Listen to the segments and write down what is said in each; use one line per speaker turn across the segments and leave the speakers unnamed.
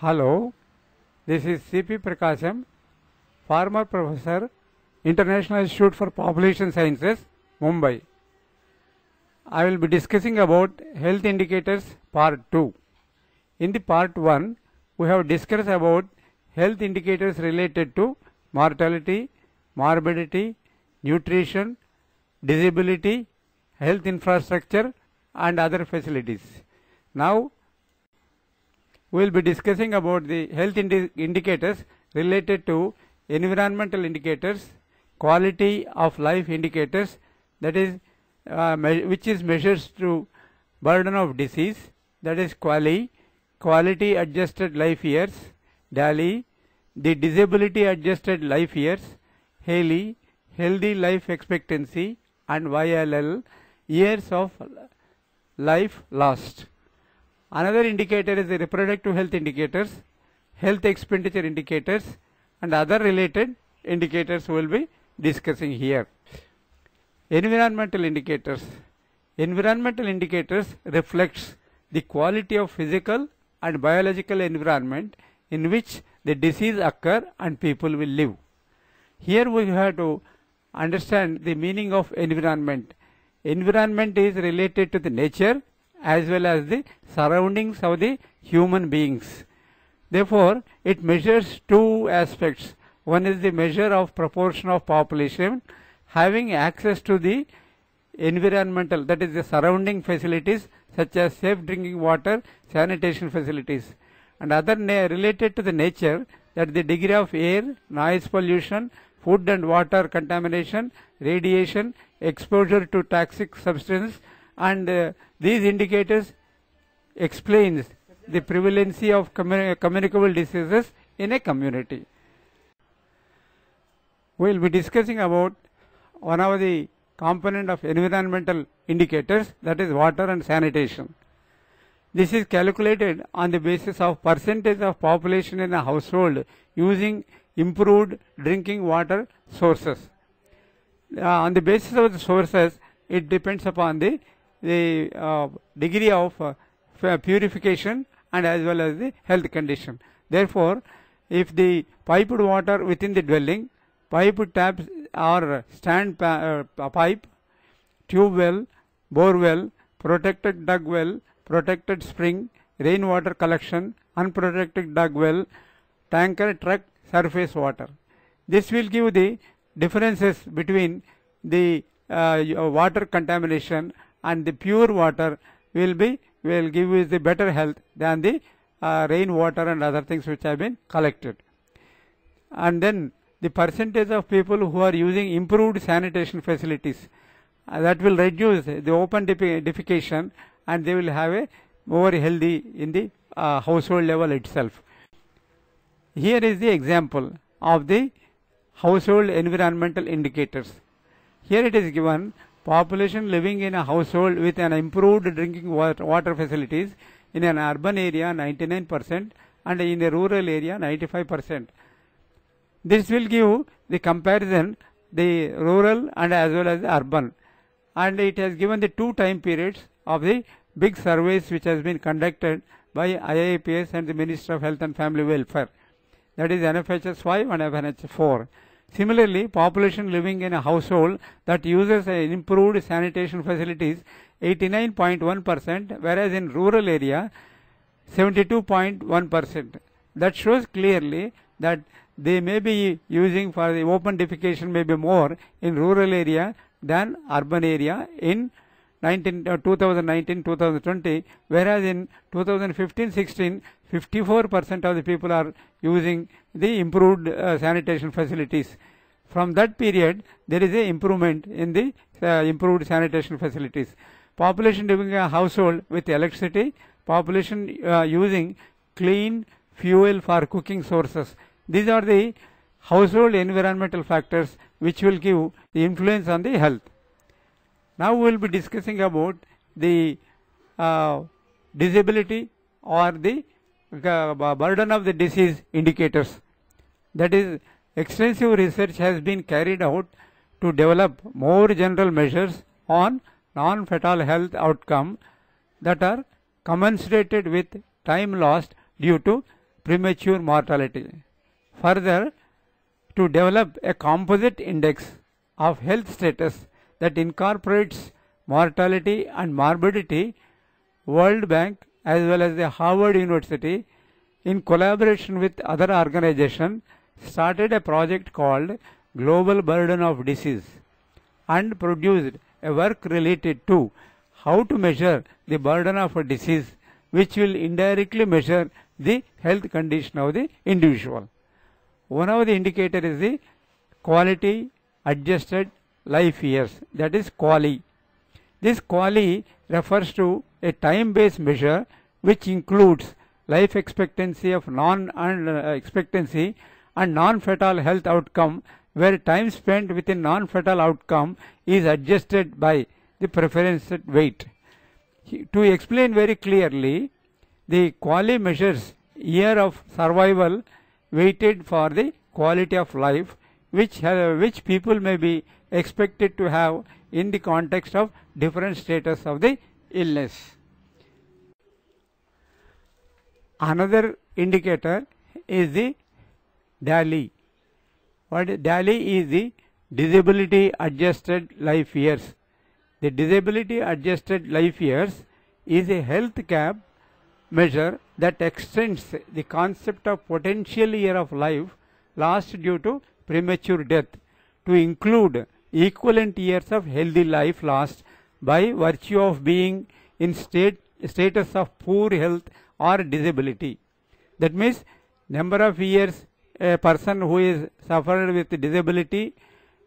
Hello, this is C.P. Prakasham, former professor, International Institute for Population Sciences, Mumbai. I will be discussing about health indicators part 2. In the part 1, we have discussed about health indicators related to mortality, morbidity, nutrition, disability, health infrastructure and other facilities. Now, we will be discussing about the health indicators related to environmental indicators, quality of life indicators, that is which is measures to burden of disease, that is QALY, quality adjusted life years, DALY, the disability adjusted life years, HALY, healthy life expectancy, and YLL, years of life lost. Another indicator is the reproductive health indicators, health expenditure indicators, and other related indicators we will be discussing here. Environmental indicators. Environmental indicators reflects the quality of physical and biological environment in which the disease occur and people will live. Here we have to understand the meaning of environment. Environment is related to the nature as well as the surroundings of the human beings. Therefore, it measures two aspects. One is the measure of proportion of population having access to the environmental, that is the surrounding facilities such as safe drinking water, sanitation facilities, and other related to the nature, that the degree of air, noise pollution, food and water contamination, radiation, exposure to toxic substance, and these indicators explains the prevalency of communicable diseases in a community. We will be discussing about one of the component of environmental indicators, that is water and sanitation. This is calculated on the basis of percentage of population in a household using improved drinking water sources. On the basis of the sources, it depends upon the degree of purification and as well as the health condition. Therefore, if the piped water within the dwelling, piped taps or stand pipe, tube well, bore well, protected dug well, protected spring, rainwater collection, unprotected dug well, tanker, truck, surface water. This will give the differences between the water contamination and the pure water will give you the better health than the rainwater and other things which have been collected. And then the percentage of people who are using improved sanitation facilities, that will reduce the open defecation and they will have a more healthy in the household level itself. Here is the example of the household environmental indicators. Here it is given population living in a household with an improved drinking water facilities in an urban area 99% and in a rural area 95%. This will give the comparison the rural and as well as the urban, and it has given the two time periods of the big surveys which has been conducted by IIPS and the Ministry of Health and Family Welfare, that is NFHS 5 and FNH 4. Similarly, population living in a household that uses improved sanitation facilities 89.1%, whereas in rural area 72.1%. That shows clearly that they may be using for the open defecation may be more in rural area than urban area in 2019-2020, whereas in 2015-16, 54% of the people are using the improved sanitation facilities. From that period, there is a improvement in the improved sanitation facilities. Population living in a household with electricity, population using clean fuel for cooking sources. These are the household environmental factors which will give the influence on the health. Now we will be discussing about the disability or the burden of the disease indicators. That is, extensive research has been carried out to develop more general measures on non-fatal health outcome that are commensurated with time lost due to premature mortality. Further, to develop a composite index of health status that incorporates mortality and morbidity, World Bank as well as the Harvard University, in collaboration with other organizations, started a project called Global Burden of Disease and produced a work related to how to measure the burden of a disease, which will indirectly measure the health condition of the individual. One of the indicators is the quality adjusted life years, that is QALY. This QALY refers to a time-based measure which includes life expectancy of expectancy and non-fatal health outcome, where time spent within non-fatal outcome is adjusted by the preference weight. To explain very clearly, the QALY measures year of survival weighted for the quality of life which people may be expected to have in the context of different status of the illness. Another indicator is the DALY. DALY is the disability adjusted life years. The disability adjusted life years is a health gap measure that extends the concept of potential year of life lost due to premature death to include equivalent years of healthy life lost by virtue of being in status of poor health or disability. That means number of years a person who is suffered with disability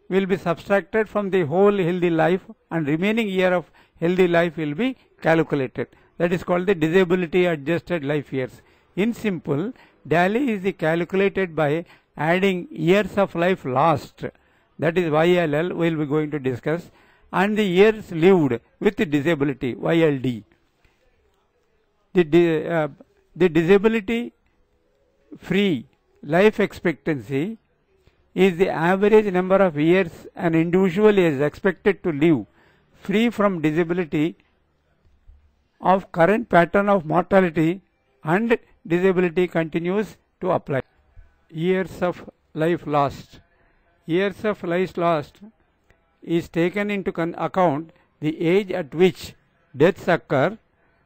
will be subtracted from the whole healthy life, and remaining year of healthy life will be calculated. That is called the disability adjusted life years. In simple, DALY is calculated by adding years of life lost, that is YLL, we will be going to discuss, and the years lived with disability, YLD. The disability free life expectancy is the average number of years an individual is expected to live free from disability of current pattern of mortality and disability continues to apply. Years of life lost. Years of life lost is taken into account the age at which deaths occur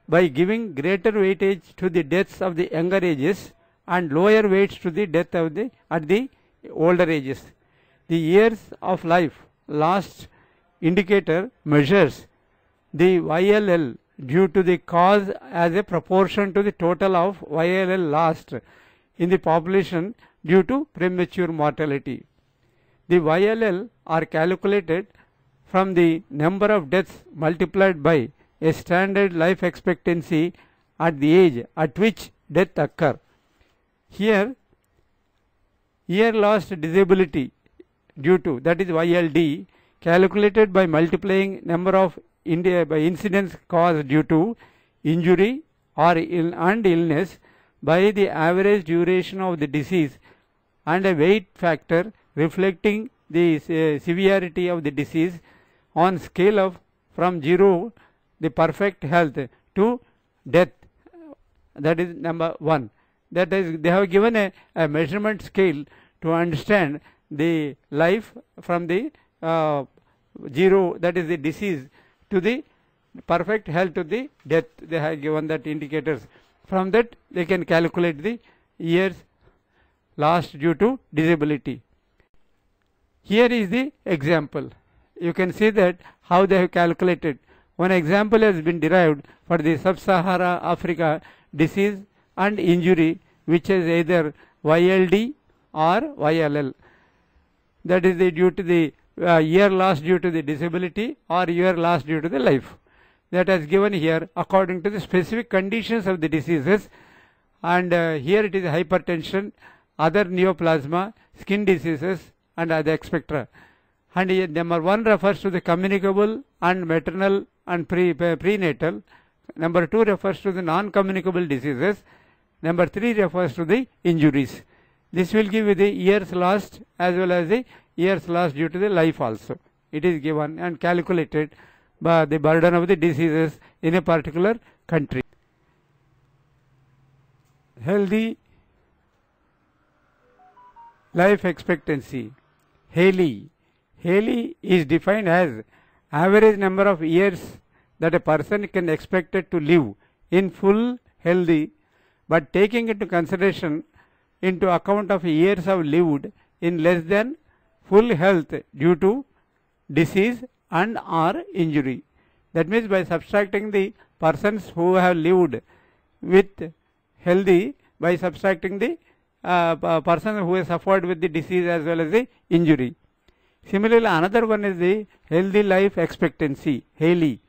by giving greater weightage to the deaths of the younger ages and lower weights to the death of at the older ages. The years of life lost indicator measures the YLL due to the cause as a proportion to the total of YLL lost in the population due to premature mortality. The YLL are calculated from the number of deaths multiplied by a standard life expectancy at the age at which death occur. Here, year lost disability due to, that is YLD, calculated by multiplying number of by incidents caused due to injury or illness by the average duration of the disease and a weight factor reflecting the severity of the disease on scale of from 0 the perfect health to death. That is number 1. That is, they have given a measurement scale to understand the life from the 0, that is the disease, to the perfect health to the death. They have given that indicators. From that they can calculate the years lost due to disability. Here is the example. You can see that how they have calculated. One example has been derived for the sub-Sahara Africa disease and injury, which is either YLD or YLL. That is due to the year lost due to the disability or year lost due to the life. That is given here according to the specific conditions of the diseases, and here it is hypertension, other neoplasma, skin diseases and other etc. And here number 1 refers to the communicable and maternal and prenatal. Number 2 refers to the non-communicable diseases. Number 3 refers to the injuries. This will give you the years lost as well as the years lost due to the life also. It is given and calculated by the burden of the diseases in a particular country. Healthy Life expectancy. Haley. Haley is defined as average number of years that a person can expected to live in full healthy, but taking into consideration into account of years of lived in less than full health due to disease and or injury. That means by subtracting the persons who have lived with healthy, by subtracting the person who has suffered with the disease as well as the injury. Similarly, another one is the healthy life expectancy, Haley.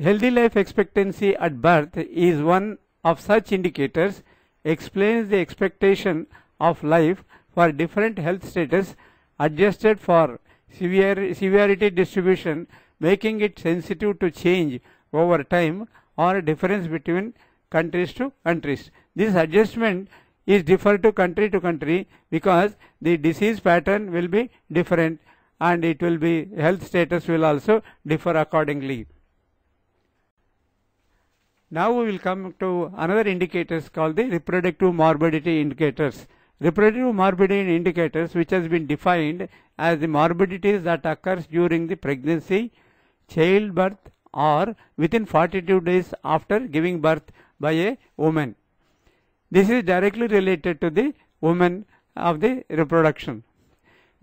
Healthy life expectancy at birth is one of such indicators, explains the expectation of life for different health status adjusted for severity distribution, making it sensitive to change over time or difference between countries to countries. This adjustment is differ to country because the disease pattern will be different and it will be health status will also differ accordingly. Now we will come to another indicators called the reproductive morbidity indicators. Reproductive morbidity indicators, which has been defined as the morbidities that occurs during the pregnancy, childbirth or within 42 days after giving birth by a woman. This is directly related to the woman of the reproduction.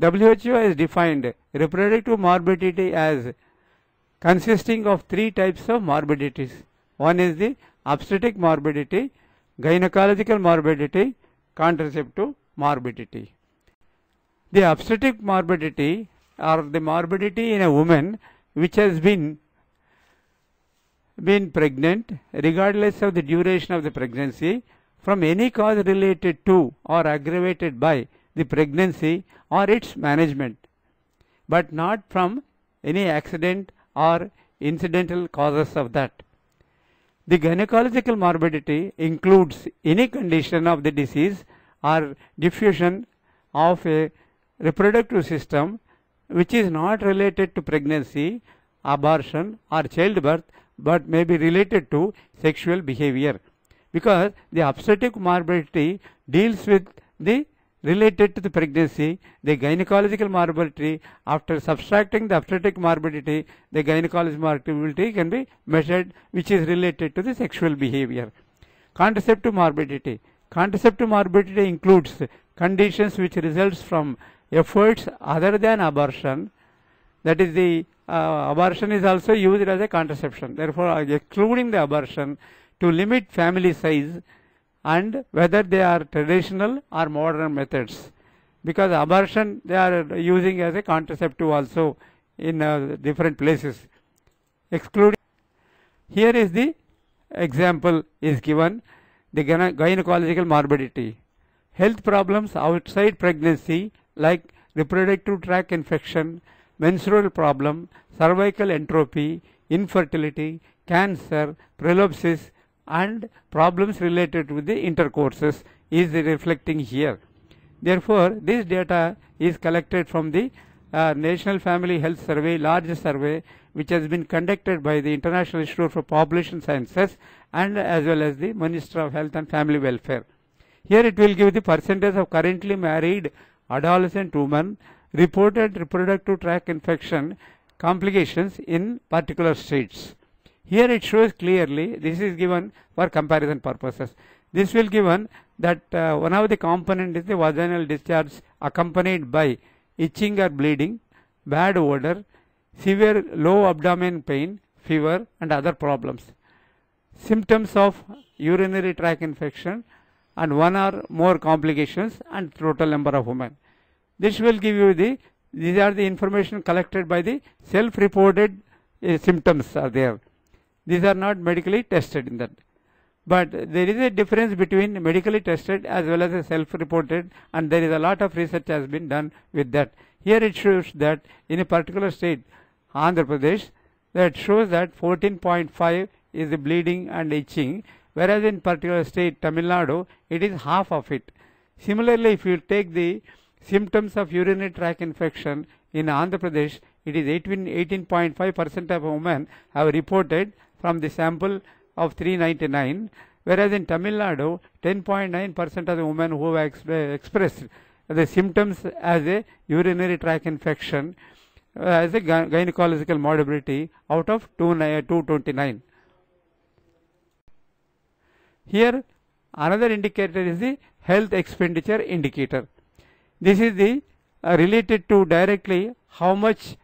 WHO has defined reproductive morbidity as consisting of three types of morbidities. One is the obstetric morbidity, gynecological morbidity, contraceptive morbidity. The obstetric morbidity or the morbidity in a woman which has been pregnant regardless of the duration of the pregnancy from any cause related to or aggravated by the pregnancy or its management, but not from any accident or incidental causes of that. The gynecological morbidity includes any condition of the disease or diffusion of a reproductive system which is not related to pregnancy, abortion or childbirth, but may be related to sexual behavior. Because the obstetric morbidity deals with the related to the pregnancy, the gynecological morbidity, after subtracting the obstetric morbidity, the gynecological morbidity can be measured which is related to the sexual behavior. Contraceptive morbidity. Contraceptive morbidity includes conditions which results from efforts other than abortion. That is the abortion is also used as a contraception. Therefore, excluding the abortion to limit family size and whether they are traditional or modern methods, because abortion they are using as a contraceptive also in different places. Excluding, here is the example is given, the gynecological morbidity. Health problems outside pregnancy like reproductive tract infection, menstrual problem, cervical entropy, infertility, cancer, prolapses and problems related with the intercourses is reflecting here. Therefore, this data is collected from the National Family Health Survey, large survey which has been conducted by the International Institute for Population Sciences and as well as the Ministry of Health and Family Welfare. Here it will give the percentage of currently married adolescent women reported reproductive tract infection complications in particular states. Here it shows clearly, this is given for comparison purposes. This will given that one of the component is the vaginal discharge accompanied by itching or bleeding, bad odor, severe low abdomen pain, fever and other problems. Symptoms of urinary tract infection and one or more complications and total number of women. This will give you these are the information collected by the self-reported symptoms are there. These are not medically tested in that. But there is a difference between medically tested as well as a self-reported, and there is a lot of research has been done with that. Here it shows that in a particular state, Andhra Pradesh, that shows that 14.5 is the bleeding and itching, whereas in particular state Tamil Nadu, it is half of it. Similarly, if you take the symptoms of urinary tract infection in Andhra Pradesh, it is 18.5% of women have reported from the sample of 399, whereas in Tamil Nadu 10.9% of the women who have expressed the symptoms as a urinary tract infection as a gynecological morbidity out of 229. Here another indicator is the health expenditure indicator. This is the related to directly how much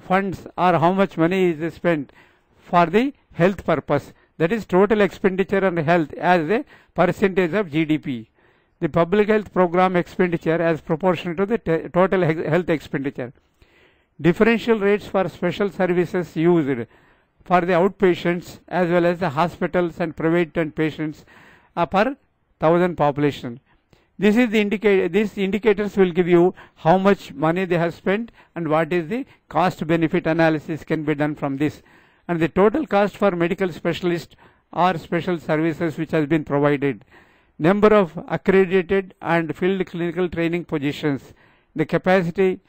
funds or how much money is spent for the health purpose, that is total expenditure on health as a percentage of GDP. The public health program expenditure as proportional to the total health expenditure. Differential rates for special services used for the outpatients as well as the hospitals and private and patients per 1000 population. This is the these indicators will give you how much money they have spent and what is the cost benefit analysis can be done from this, and the total cost for medical specialist or special services which has been provided, number of accredited and field clinical training positions, the capacity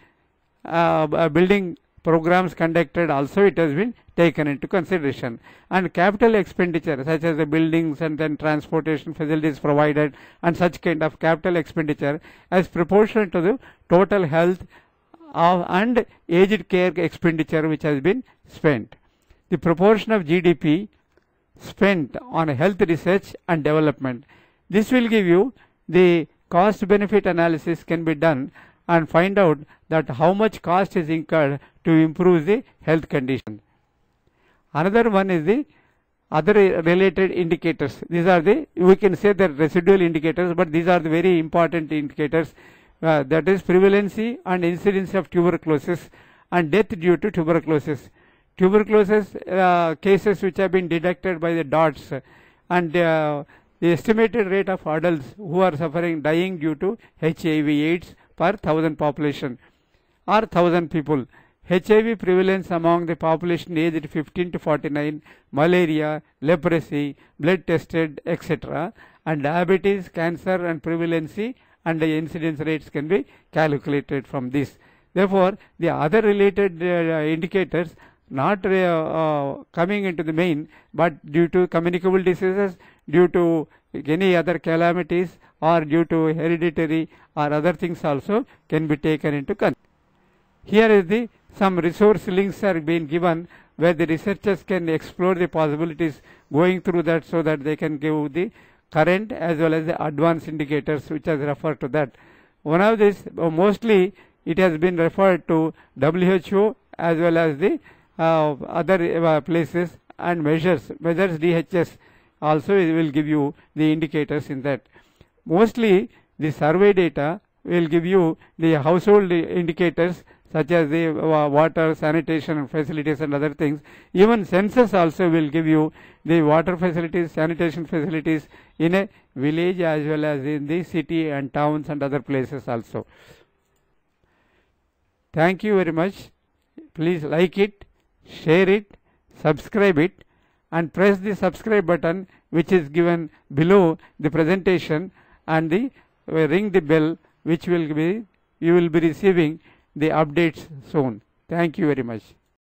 building programs conducted also it has been taken into consideration, and capital expenditure such as the buildings and then transportation facilities provided and such kind of capital expenditure as proportional to the total health and aged care expenditure which has been spent. The proportion of GDP spent on health research and development. This will give you the cost benefit analysis can be done and find out that how much cost is incurred to improve the health condition. Another one is the other related indicators. These are the, we can say the residual indicators, but these are the very important indicators, that is prevalence and incidence of tuberculosis and death due to tuberculosis. Tuberculosis cases which have been detected by the DOTS, and the estimated rate of adults who are suffering dying due to HIV/AIDS per 1000 population or 1000 people. HIV prevalence among the population aged 15 to 49, malaria, leprosy, blood tested, etc. and diabetes, cancer and prevalence and the incidence rates can be calculated from this. Therefore, the other related indicators not coming into the main, but due to communicable diseases, due to any other calamities or due to hereditary or other things also can be taken into consideration. Here is the some resource links are being given where the researchers can explore the possibilities going through that so that they can give the current as well as the advanced indicators which has referred to that. One of this mostly it has been referred to WHO as well as the other places and measures DHS also will give you the indicators in that. Mostly the survey data will give you the household indicators such as the water, sanitation facilities and other things. Even census also will give you the water facilities, sanitation facilities in a village as well as in the city and towns and other places also. Thank you very much. Please like it, share it, subscribe it, and press the subscribe button which is given below the presentation, and the ring the bell which will be you will be receiving the updates soon. Thank you very much.